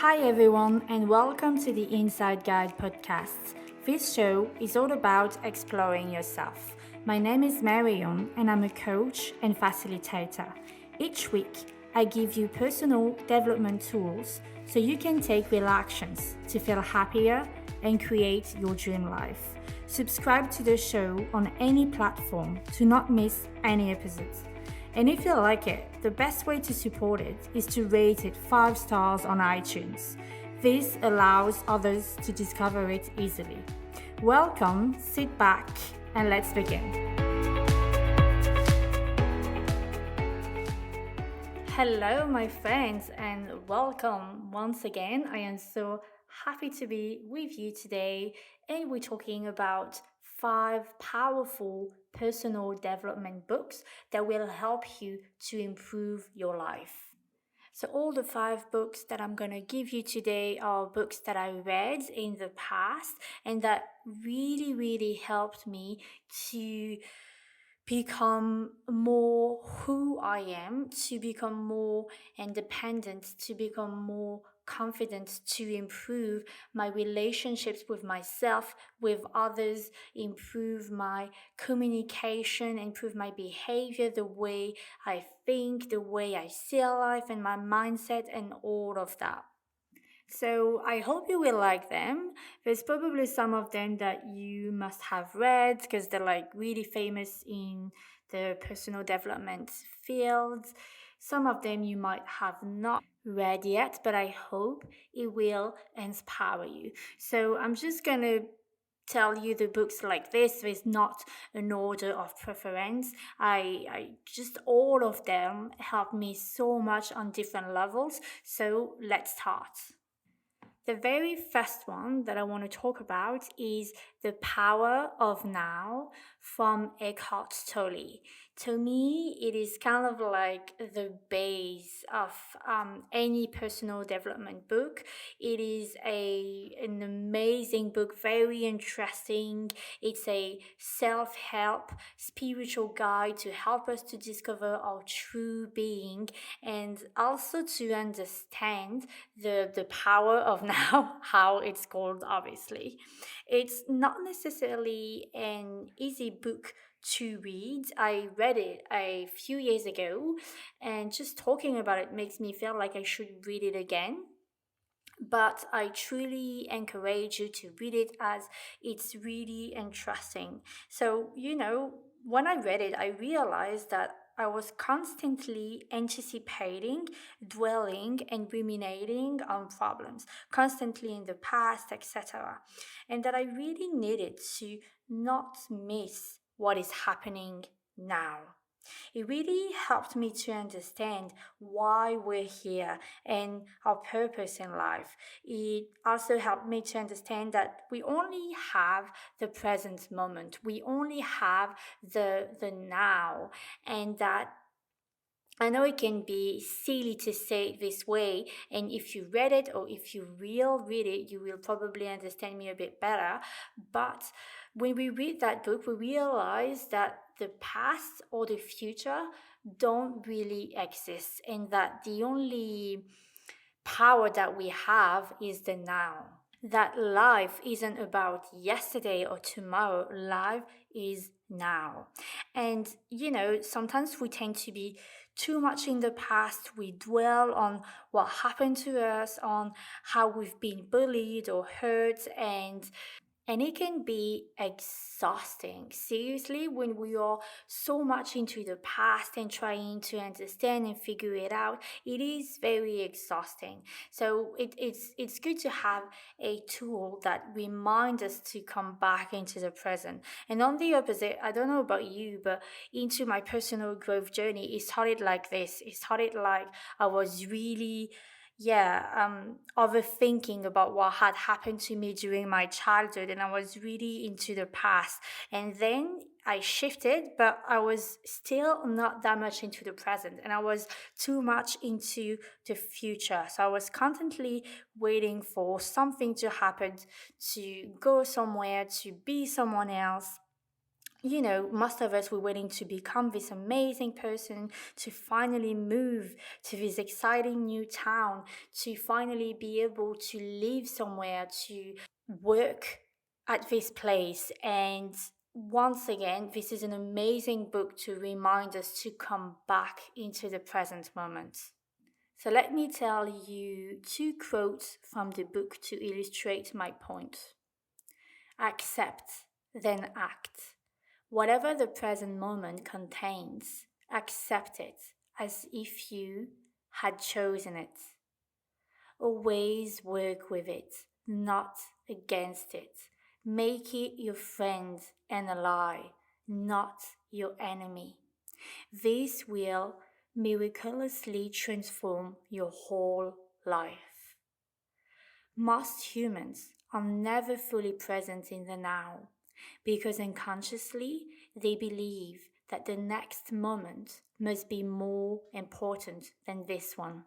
Hi, everyone, and welcome to the Inside Guide podcast. This show is all about exploring yourself. My name is Marion, and I'm a coach and facilitator. Each week, I give you personal development tools so you can take real actions to feel happier and create your dream life. Subscribe to the show on any platform to not miss any episodes. And if you like it, the best way to support it is to rate it 5 stars on iTunes. This allows others to discover it easily. Welcome, sit back, and let's begin. Hello, my friends, and welcome once again. I am so happy to be with you today, and we're talking about 5 powerful personal development books that will help you to improve your life. So, all the 5 books that I'm going to give you today are books that I read in the past and that really helped me to become more who I am, to become more independent, to become more confident, to improve my relationships with myself, with others, improve my communication, improve my behavior, the way I think, the way I see life, and my mindset, and all of that. So I hope you will like them. There's probably some of them that you must have read because they're like really famous in the personal development field. Some of them you might have not read yet, but I hope it will inspire you. So I'm just going to tell you the books like this. There's not an order of preference. I just all of them help me so much on different levels. So let's start. The very first one that I want to talk about is The Power of Now from Eckhart Tolle. To me, it is kind of like the base of any personal development book. It is an amazing book, very interesting. It's a self-help spiritual guide to help us to discover our true being and also to understand the power of now, how it's called, obviously. It's not necessarily an easy book to read. I read it a few years ago, and just talking about it makes me feel like I should read it again. But I truly encourage you to read it as it's really interesting. So, when I read it, I realized that I was constantly anticipating, dwelling, and ruminating on problems, constantly in the past, etc. And that I really needed to not miss what is happening now. It really helped me to understand why we're here and our purpose in life. It also helped me to understand that we only have the present moment. We only have the now, and that I know it can be silly to say it this way, and if you read it or if you will read it, you will probably understand me a bit better. But when we read that book, we realize that the past or the future don't really exist, and that the only power that we have is the now. That life isn't about yesterday or tomorrow, life is now. And sometimes we tend to be too much in the past. We dwell on what happened to us, on how we've been bullied or hurt, and it can be exhausting, seriously, when we are so much into the past and trying to understand and figure it out. It is very exhausting. So it's good to have a tool that reminds us to come back into the present. And on the opposite, I don't know about you, but into my personal growth journey, it started like this. It started like I was really overthinking about what had happened to me during my childhood, and I was really into the past. And then I shifted, but I was still not that much into the present, and I was too much into the future. So I was constantly waiting for something to happen, to go somewhere, to be someone else. most of us were waiting to become this amazing person, to finally move to this exciting new town, to finally be able to live somewhere, to work at this place. And once again, this is an amazing book to remind us to come back into the present moment. So let me tell you two quotes from the book to illustrate my point. Accept, then act. Whatever the present moment contains, accept it as if you had chosen it. Always work with it, not against it. Make it your friend and ally, not your enemy. This will miraculously transform your whole life. Most humans are never fully present in the now because unconsciously they believe that the next moment must be more important than this one.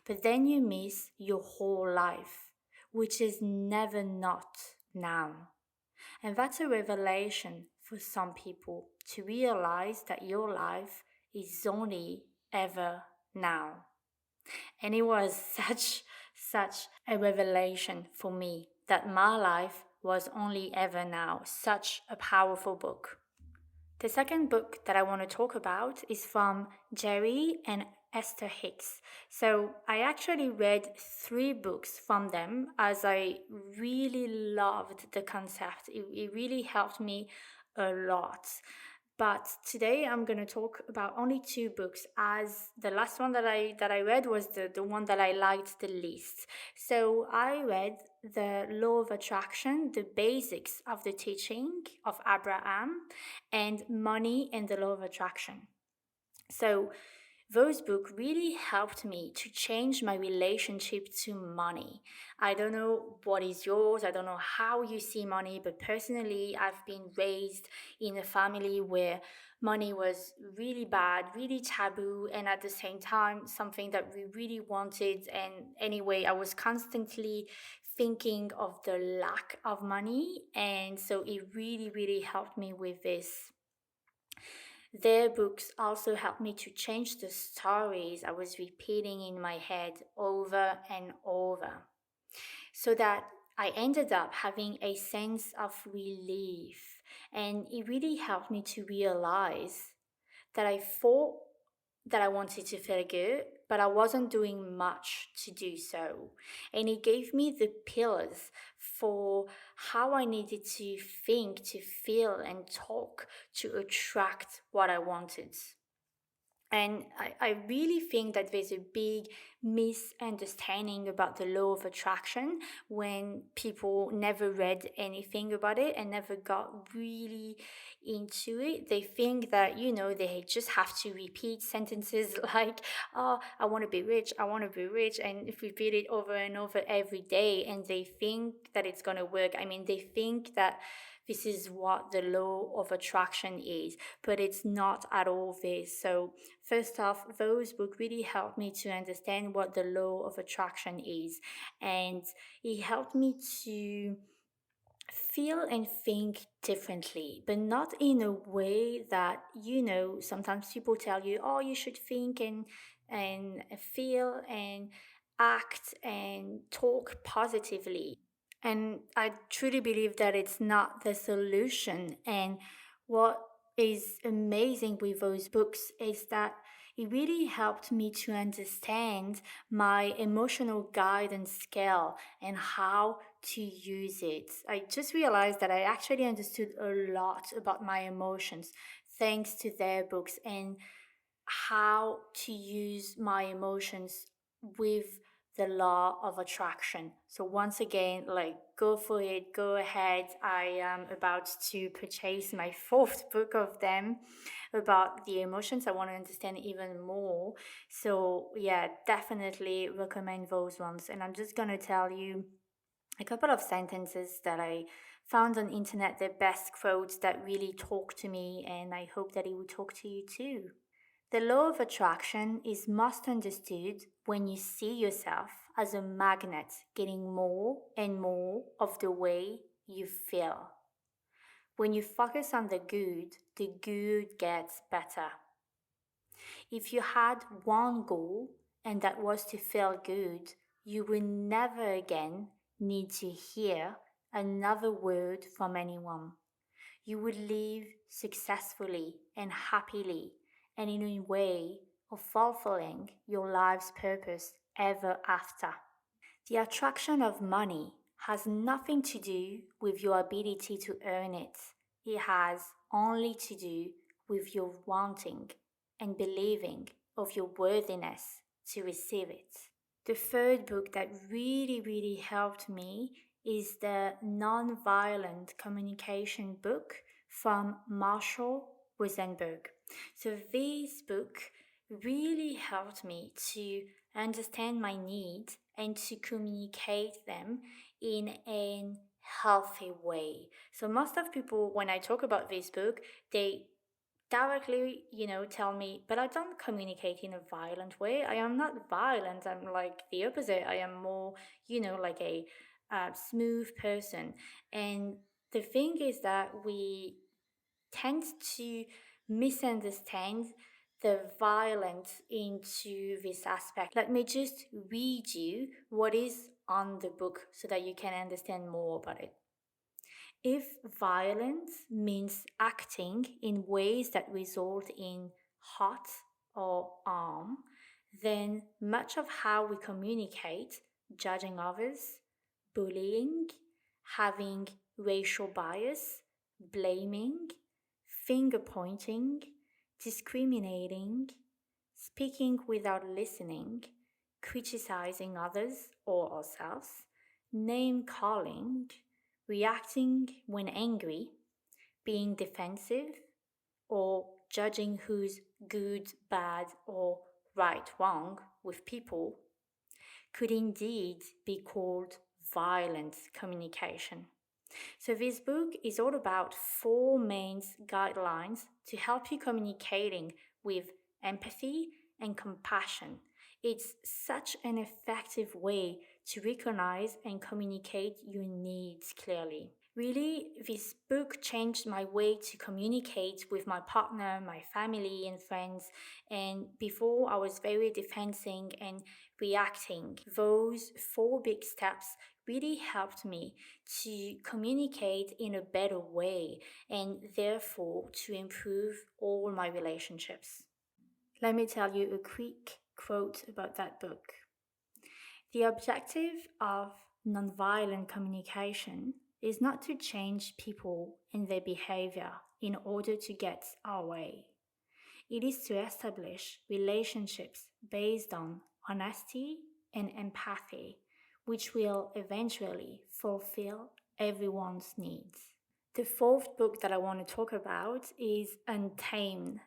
But then you miss your whole life, which is never not now. And that's a revelation for some people to realize that your life is only ever now. And it was such a revelation for me that my life was only ever now. Such a powerful book. The second book that I want to talk about is from Jerry and Esther Hicks. So I actually read three books from them as I really loved the concept. It really helped me a lot. But today I'm going to talk about only two books, as the last one that I read was the one that I liked the least. So I read The Law of Attraction, the basics of the teaching of Abraham, and Money and the Law of Attraction. So those books really helped me to change my relationship to money. I don't know what is yours, I don't know how you see money, but personally, I've been raised in a family where money was really bad, really taboo, and at the same time, something that we really wanted. And anyway, I was constantly thinking of the lack of money, and so it really, really helped me with this. Their books also helped me to change the stories I was repeating in my head over and over, so that I ended up having a sense of relief. And it really helped me to realize that I thought that I wanted to feel good, but I wasn't doing much to do so. And it gave me the pillars for how I needed to think, to feel, and talk to attract what I wanted. And I really think that there's a big misunderstanding about the law of attraction when people never read anything about it and never got really into it. They think that, they just have to repeat sentences like, oh, I want to be rich, I want to be rich, and if repeat it over and over every day, and they think that it's going to work. I mean, they think that this is what the law of attraction is, but it's not at all this. So first off, those books really helped me to understand what the law of attraction is. And it helped me to feel and think differently, but not in a way that, sometimes people tell you, oh, you should think and feel and act and talk positively. And I truly believe that it's not the solution. And what is amazing with those books is that it really helped me to understand my emotional guidance scale and how to use it. I just realized that I actually understood a lot about my emotions thanks to their books, and how to use my emotions with the law of attraction. So once again, like, go for it, go ahead. I am about to purchase my fourth book of them about the emotions. I want to understand even more. So yeah, definitely recommend those ones. And I'm just gonna tell you a couple of sentences that I found on internet, the best quotes that really talk to me, and I hope that it will talk to you too. The law of attraction is most understood when you see yourself as a magnet getting more and more of the way you feel. When you focus on the good gets better. If you had one goal and that was to feel good, you will never again need to hear another word from anyone. You would live successfully and happily and in a way of fulfilling your life's purpose ever after. The attraction of money has nothing to do with your ability to earn it. It has only to do with your wanting and believing of your worthiness to receive it. The third book that really helped me is the Nonviolent Communication book from Marshall Rosenberg. So, this book really helped me to understand my needs and to communicate them in a healthy way. So, most of people, when I talk about this book, they directly, tell me, but I don't communicate in a violent way. I am not violent. I'm like the opposite. I am more, like a smooth person. And the thing is that we tend to misunderstand the violence into this aspect. Let me just read you what is on the book so that you can understand more about it. If violence means acting in ways that result in hurt or harm, then much of how we communicate, judging others, bullying, having racial bias, blaming, finger pointing, discriminating, speaking without listening, criticizing others or ourselves, name calling, reacting when angry, being defensive, or judging who's good, bad, or right, wrong with people could indeed be called violent communication. So, this book is all about four main guidelines to help you communicating with empathy and compassion. It's such an effective way to recognize and communicate your needs clearly. Really, this book changed my way to communicate with my partner, my family, and friends. And before, I was very defensive and reacting. Those four big steps really helped me to communicate in a better way and therefore to improve all my relationships. Let me tell you a quick quote about that book. The objective of nonviolent communication is not to change people and their behavior in order to get our way. It is to establish relationships based on honesty and empathy, which will eventually fulfill everyone's needs. The fourth book that I want to talk about is Untamed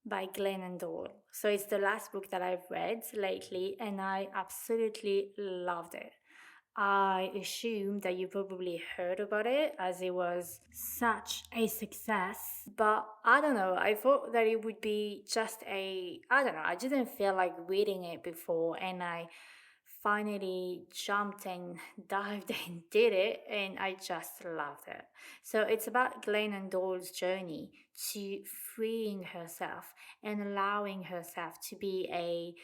by Glennon Doyle. So it's the last book that I've read lately, and I absolutely loved it. I assume that you probably heard about it as it was such a success. But I don't know, I thought that it would be just I don't know, I didn't feel like reading it before, and I finally jumped and dived and did it, and I just loved it. So it's about Glennon Doyle's journey to freeing herself and allowing herself to be a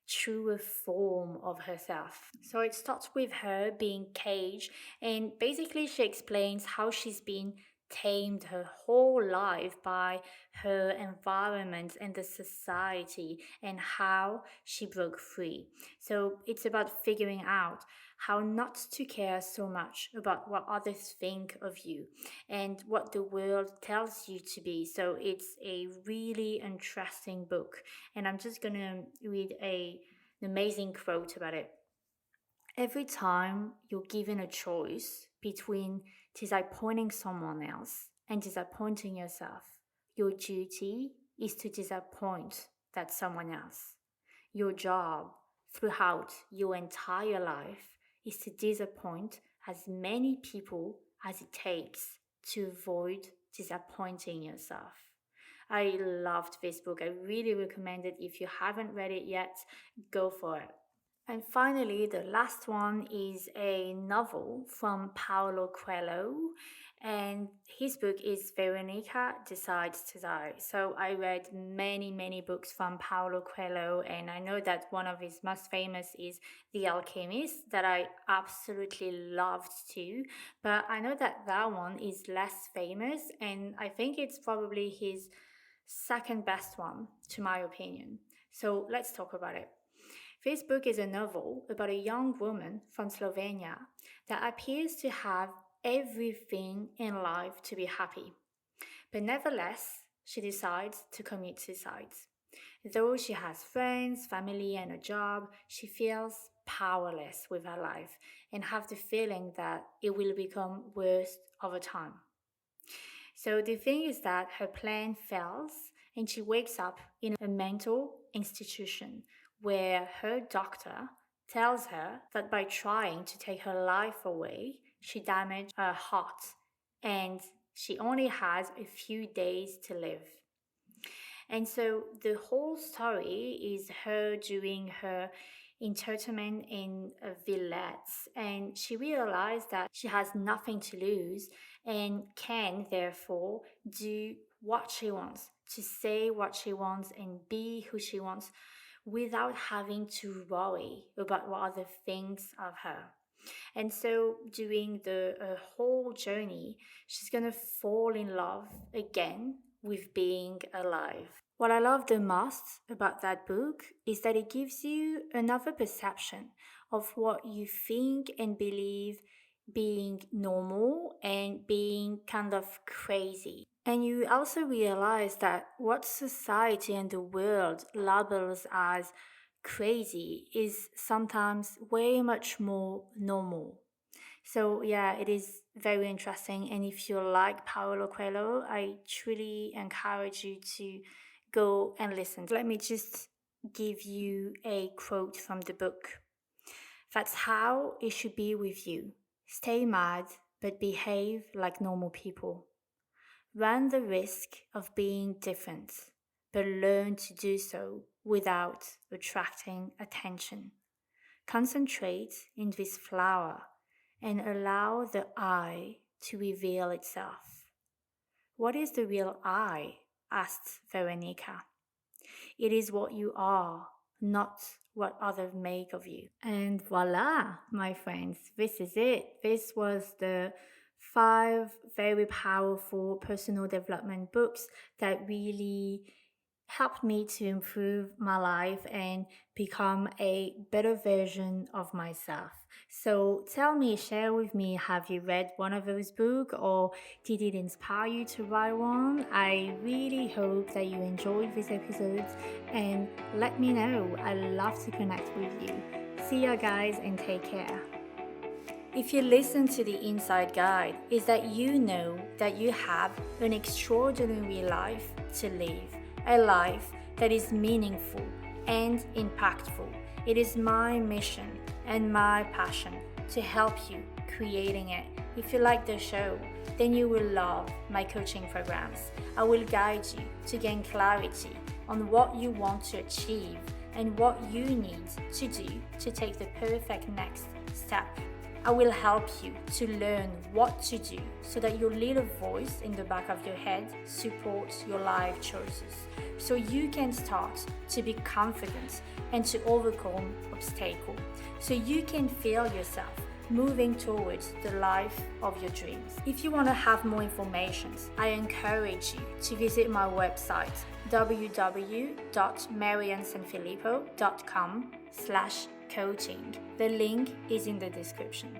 truer form of herself. So it starts with her being caged, and basically she explains how she's been tamed her whole life by her environment and the society and how she broke free. So it's about figuring out how not to care so much about what others think of you and what the world tells you to be. So it's a really interesting book, and I'm just gonna read an amazing quote about it. Every time you're given a choice between disappointing someone else and disappointing yourself, your duty is to disappoint that someone else. Your job throughout your entire life is to disappoint as many people as it takes to avoid disappointing yourself. I loved this book. I really recommend it. If you haven't read it yet, go for it. And finally, the last one is a novel from Paulo Coelho, and his book is Veronica Decides to Die. So I read many books from Paulo Coelho, and I know that one of his most famous is The Alchemist, that I absolutely loved too. But I know that that one is less famous, and I think it's probably his second best one, to my opinion. So let's talk about it. This book is a novel about a young woman from Slovenia that appears to have everything in life to be happy. But nevertheless, she decides to commit suicide. Though she has friends, family, and a job, she feels powerless with her life and have the feeling that it will become worse over time. So the thing is that her plan fails and she wakes up in a mental institution where her doctor tells her that by trying to take her life away, she damaged her heart and she only has a few days to live. And so the whole story is her doing her entertainment in Villette, and she realized that she has nothing to lose and can therefore do what she wants, to say what she wants and be who she wants without having to worry about what other thinks of her. And so, during the whole journey, she's gonna fall in love again with being alive. What I love the most about that book is that it gives you another perception of what you think and believe being normal and being kind of crazy. And you also realize that what society and the world labels as crazy is sometimes way much more normal. So yeah, it is very interesting. And if you like Paulo Coelho, I truly encourage you to go and listen. Let me just give you a quote from the book. That's how it should be with you. Stay mad, but behave like normal people. Run the risk of being different, but learn to do so without attracting attention. Concentrate in this flower and allow the I to reveal itself. What is the real I? Asked Veronica. It is what you are, not what others make of you. And voila, my friends, this is it. This was the 5 very powerful personal development books that really helped me to improve my life and become a better version of myself. So tell me, share with me, have you read one of those books or did it inspire you to write one? I really hope that you enjoyed this episode and let me know. I love to connect with you. See ya guys and take care. If you listen to the Inside Guide, is that you know that you have an extraordinary life to live, a life that is meaningful and impactful. It is my mission and my passion to help you creating it. If you like the show, then you will love my coaching programs. I will guide you to gain clarity on what you want to achieve and what you need to do to take the perfect next step. I will help you to learn what to do so that your little voice in the back of your head supports your life choices, so you can start to be confident and to overcome obstacles, so you can feel yourself moving towards the life of your dreams. If you want to have more information, I encourage you to visit my website www.mariansanfilippo.com/coaching. The link is in the description.